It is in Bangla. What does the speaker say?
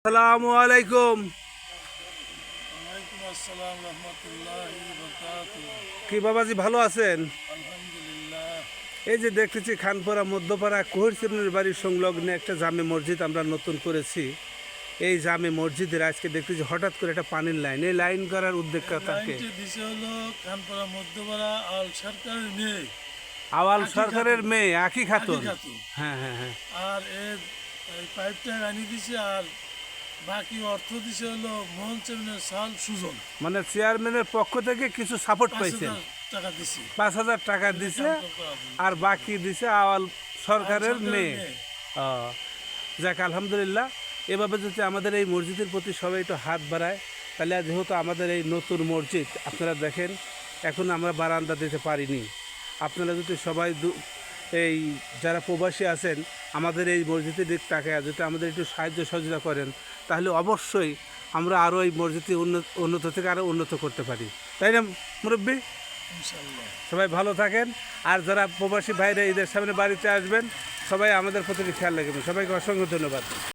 আসসালামু আলাইকুম। ওয়ালাইকুম আসসালাম রহমতুল্লাহি বারাকাতুহু। কি বাবাজি ভালো আছেন? আলহামদুলিল্লাহ। এই যে দেখতেছি খানপাড়া মধ্যপাড়া কোহিরচন্দ্রের বাড়ির সংলগ্নে একটা জামে মসজিদ আমরা নতুন করেছি। এই জামে মসজিদের আজকে দেখতেছি হঠাৎ করে একটা পানির লাইন, এই লাইন করার উদ্যোগটা থাকে লাইনটি দিছে হলো খানপাড়া মধ্যপাড়া আল সরকারের মেয়ে আওয়াল আকি সরকারের খাতুন। মেয়ে আকি আকি খাতুন। খাতুন। হ্যাঁ হ্যাঁ হ্যাঁ। আর এই পাইপটা আনি দিছে, আর বাকি অর্থ দিছে হলো মোহন চেমিনের সাল সুজন। মানে চেয়ারম্যানের পক্ষ থেকে কিছু সাপোর্ট পাইছেন, 5,000 টাকা দিছে 5,000 টাকা দিছে, আর বাকি দিছে আওয়াল সরকারের মেয়ে। ও, যাক আলহামদুলিল্লাহ। এভাবে যদি আমাদের এই মসজিদের প্রতি সবাই একটু হাত বাড়ায়, তাহলে যেহেতু আমাদের এই নতুন মসজিদ আপনারা দেখেন, এখন আমরা বারান্দা দিতে পারিনি। আপনারা যদি সবাই এই যারা প্রবাসী আছেন আমাদের এই মসজিদের দিক তাকায় যদি আমাদের একটু সাহায্য সহযোগিতা করেন, তাহলে অবশ্যই আমরা আরও এই মসজিদটি উন্নত থেকে আরও উন্নত করতে পারি, তাই না মুরব্বী? ইনশাআল্লাহ। সবাই ভালো থাকেন। আর যারা প্রবাসী ভাইরা ঈদের সামনে বাড়িতে আসবেন, সবাই আমাদের প্রতি খেয়াল রাখবেন। সবাইকে অসংখ্য ধন্যবাদ।